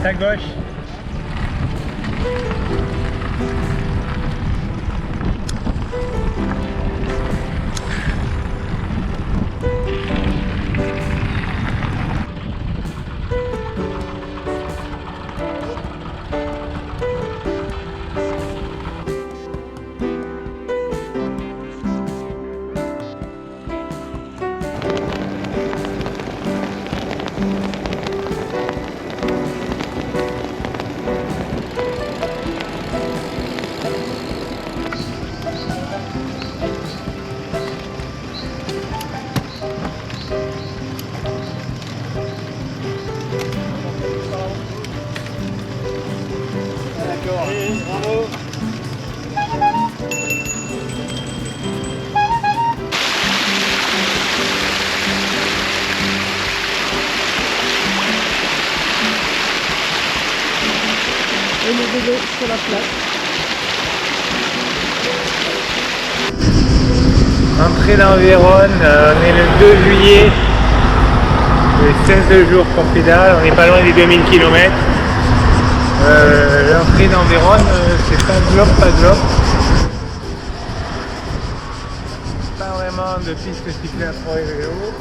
droite, à gauche. Bravo. Et le vélo sur la place. Entrée dans Vérone, on est le 2 juillet, les 16 jours qu'on pédale, on n'est pas loin des 2000 km. L'entrée dans Vérone, c'est pas globe, pas vraiment de piste cyclable pour les vélos.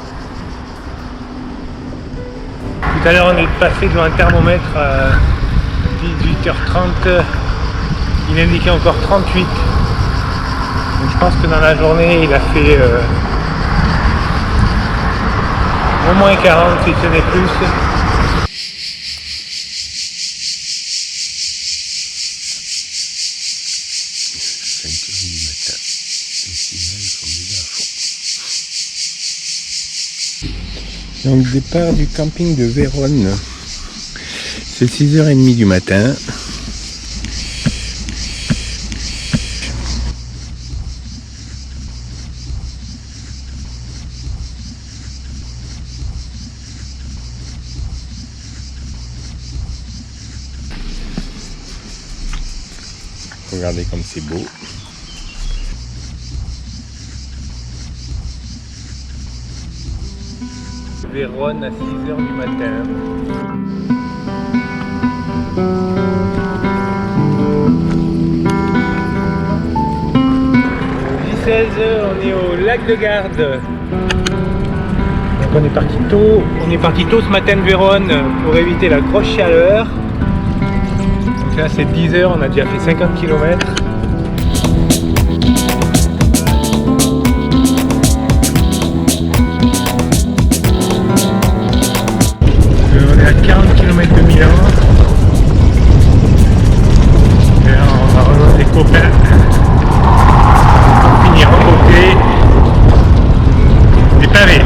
Tout à l'heure on est passé devant un thermomètre à 18h30, il indiquait encore 38. Donc je pense que dans la journée il a fait au moins 40 si ce n'est plus. 5h du matin, les signaux sont déjà à fond. Donc départ du camping de Vérone, c'est 6h30 du matin. Regardez comme c'est beau. Vérone à 6h du matin. « 16h, on est au lac de Garde. Donc on est parti tôt ce matin de Vérone pour éviter la grosse chaleur. Donc là c'est 10h, on a déjà fait 50 km. On est à 40 km de Milan. Et là, on va rejoindre des copains pour finir en beauté des pavés.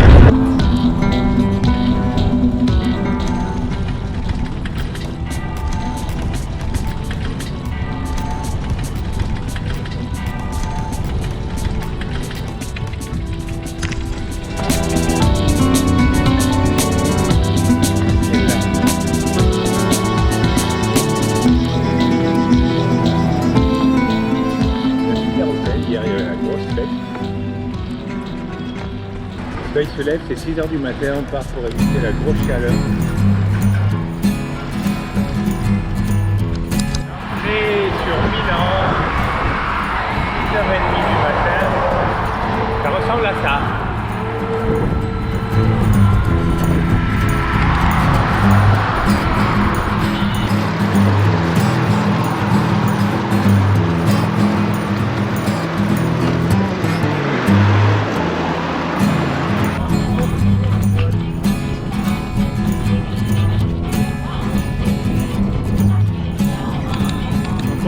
Quand il se lève, c'est 6h du matin, on part pour éviter la grosse chaleur. Entrée sur Milan, 6h30 du matin, ça ressemble à ça.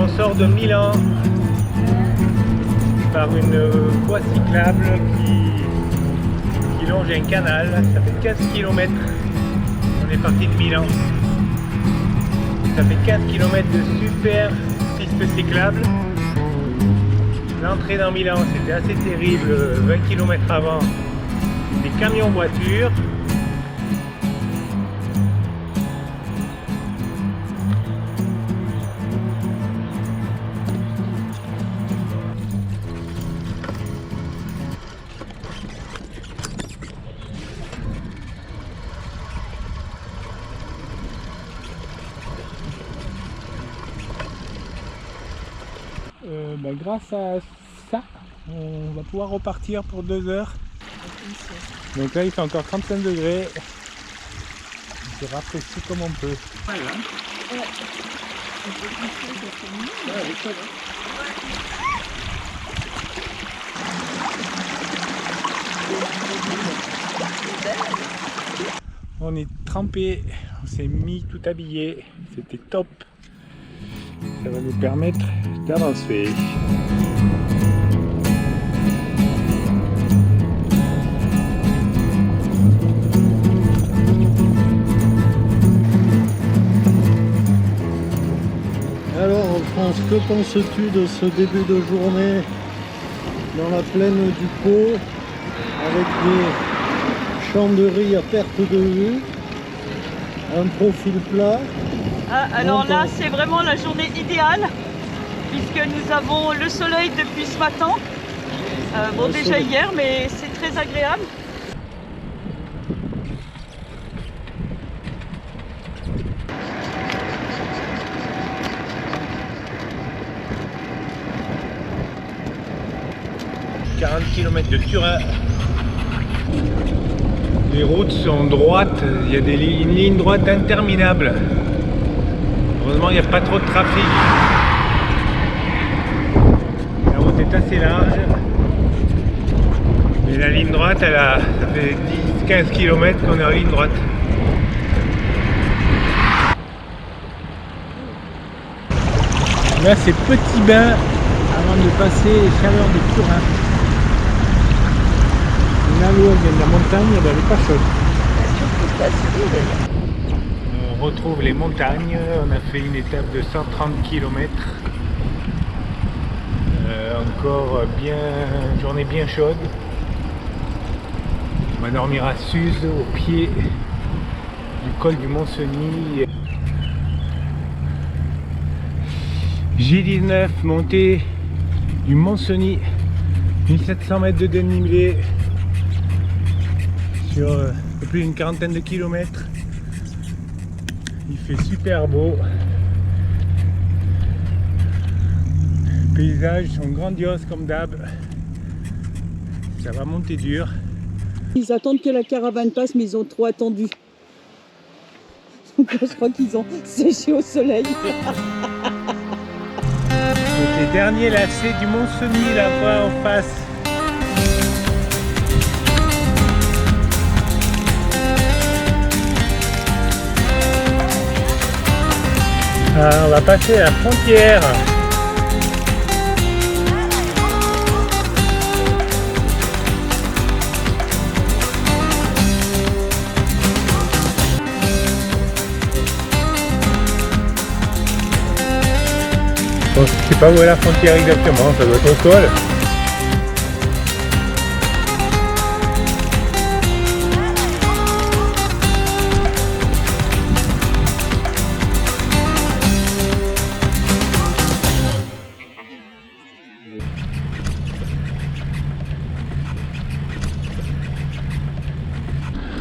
On sort de Milan par une voie cyclable qui longe un canal. Ça fait 15 km. On est parti de Milan. Ça fait 15 km de super piste cyclable. L'entrée dans Milan, c'était assez terrible. 20 km avant, des camions voitures. grâce à ça, on va pouvoir repartir pour 2 heures. Donc là il fait encore 35 degrés. On se rafraîchit comme on peut. Voilà. Ouais. On peut pousser, ça fait mieux. Ouais, c'est ça. On est trempé, on s'est mis tout habillé, c'était top. Ça va nous permettre d'avancer. Alors France, que penses-tu de ce début de journée dans la plaine du Pô avec des champs de riz à perte de vue, un profil plat? Alors là, c'est vraiment la journée idéale puisque nous avons le soleil depuis ce matin. Bon, déjà hier, mais c'est très agréable. « 40 km de Turin. Les routes sont droites, il y a une ligne droite interminable. Heureusement, il n'y a pas trop de trafic. La route est assez large. Mais la ligne droite, ça fait 10-15 km qu'on est en ligne droite. Là c'est petit bain avant de passer les chaleurs de Turin. Là l'eau vient de la montagne, elle n'est pas chaude. On retrouve les montagnes, on a fait une étape de 130 km. Encore une journée bien chaude. On va dormir à Suse, au pied du col du Mont-Cenis. J19, montée du Mont-Cenis, 1700 mètres de dénivelé sur un peu plus d'une quarantaine de kilomètres. Il fait super beau. Les paysages sont grandioses comme d'hab. Ça va monter dur. Ils attendent que la caravane passe, mais ils ont trop attendu. Donc je crois qu'ils ont séché au soleil. Donc les derniers lacets du Mont-Cenis là-bas en face. Ah, on va passer à la frontière. Bon, je sais pas où est la frontière exactement, ça doit être au sol.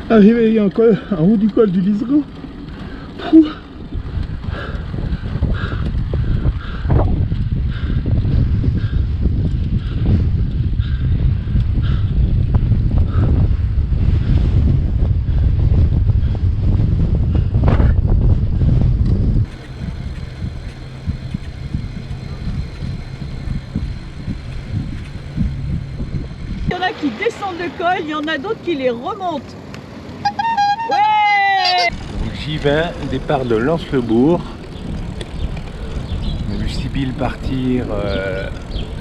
Arrivé en haut du col du Liseron. Il y en a qui descendent le col, il y en a d'autres qui les remontent. Ouais! Donc J20, départ de Lens-le-Bourg. On a vu Sybille partir,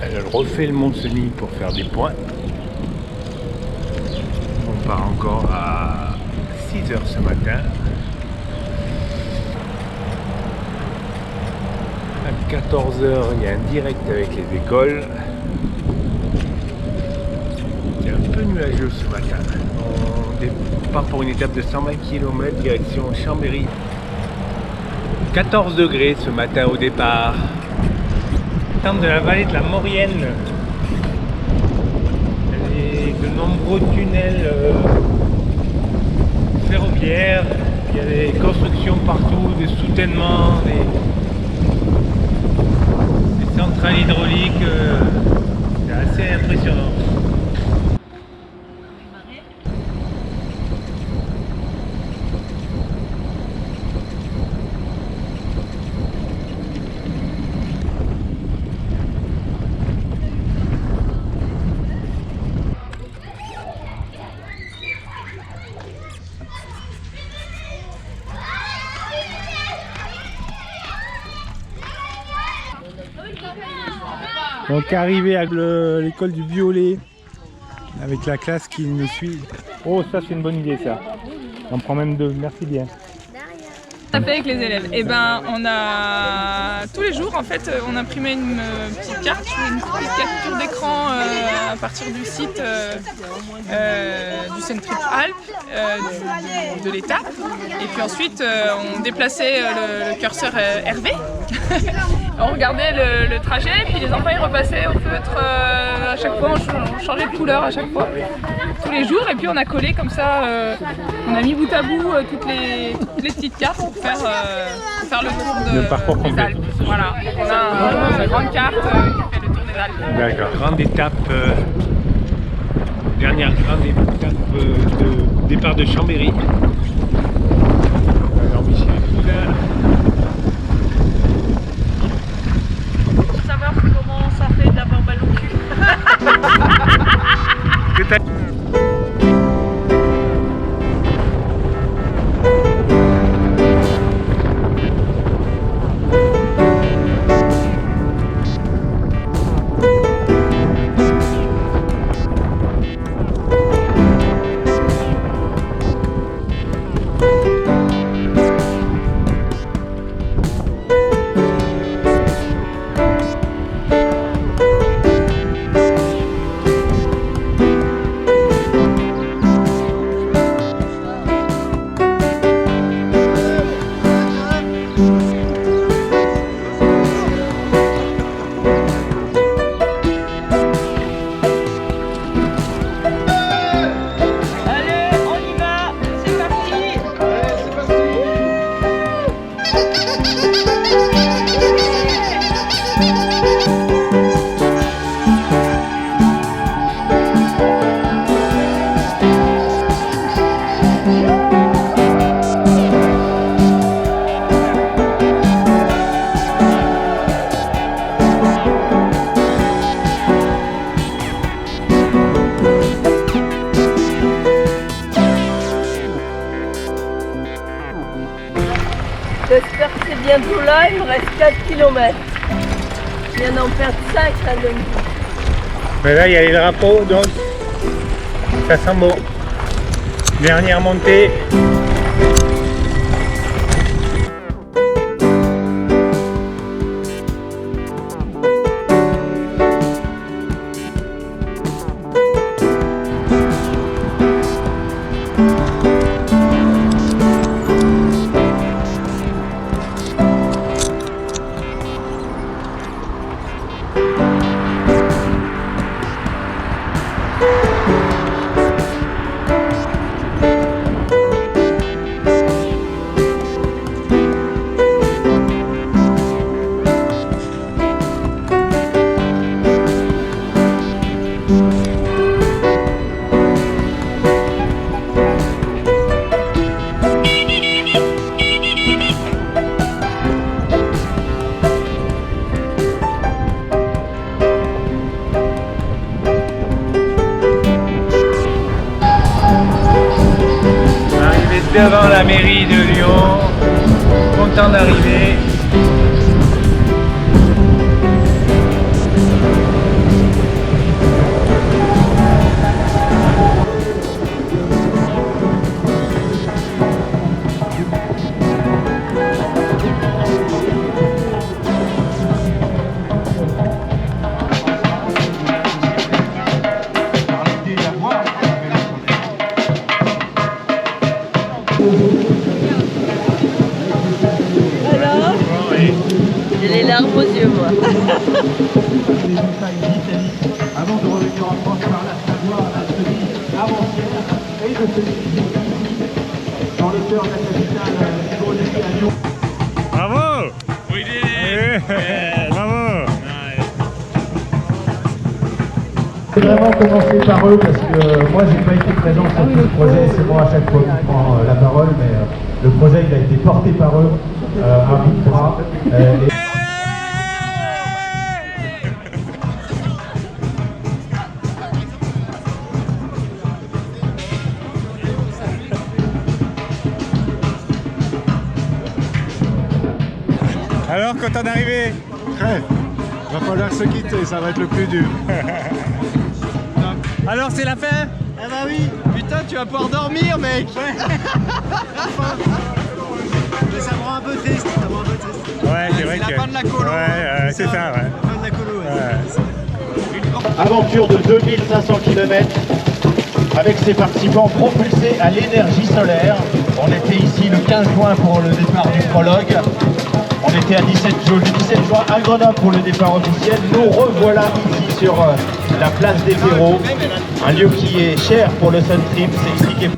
elle refait le Mont-Cenis pour faire des points. On part encore à 6 h ce matin. À 14 h, il y a un direct avec les écoles. C'est un peu nuageux ce matin. On part pour une étape de 120 km direction Chambéry. 14 degrés ce matin au départ. Attente de la vallée de la Maurienne. Et de nombreux tunnels ferroviaires. Il y a des constructions partout, des soutènements, des centrales hydraulique, c'est assez impressionnant. Donc arrivé à l'école du violet avec la classe qui nous suit. Oh, ça c'est une bonne idée ça. On prend même deux, merci bien. On a fait avec les élèves. Et ben on a tous les jours en fait on imprimait une petite carte, une petite capture d'écran à partir du site du Centre Alpes de l'État. Et puis ensuite on déplaçait le curseur RV. On regardait le trajet, puis les enfants ils repassaient au feutre à chaque fois, on changeait de couleur à chaque fois, tous les jours, et puis on a collé comme ça, on a mis bout à bout toutes les petites cartes pour faire le tour Le parcours des complet. Alpes. Voilà, on a une grande carte qui fait le tour des Alpes. D'accord. Grande étape, dernière grande étape de départ de Chambéry. Alors Michel est tout là. Savoir comment ça fait d'avoir mal au cul. Que t'as- Allez, on y va, c'est parti. J'espère que c'est bientôt là, il me reste 4 km. Je viens d'en perdre 5 à Dungy. Mais là il y a les drapeaux, donc ça sent bon. Dernière montée. Arrivé devant la mairie de Lyon, content d'arriver. Alors, j'ai les larmes aux yeux, moi. Avant de revenir en France par la Savoie, la Serie avancière et de celui dans le cœur de la capitale hydrologique à Lyon. Bravo! We did it! Bravo! Je vais vraiment commencer par eux parce que moi j'ai pas été présent sur tout le projet, c'est moi à chaque fois qui prends la parole, mais le projet il a été porté par eux à bout de bras. Alors, content d'arriver? Ouais, va falloir se quitter, ça va être le plus dur. Alors, c'est la fin? Eh bah oui, putain, tu vas pouvoir dormir, mec. Mais ça me rend un peu triste, Ouais, c'est vrai la que... fin de la colo. Ouais, c'est ça, ouais. La fin de la colo, ouais. Aventure de 2500 km avec ses participants propulsés à l'énergie solaire. On était ici le 15 juin pour le départ du prologue. On était à 17 juin à Grenoble pour le départ officiel. Nous revoilà ici sur la place des Terreaux, un lieu qui est cher pour le Sun Trip. C'est ici qu'est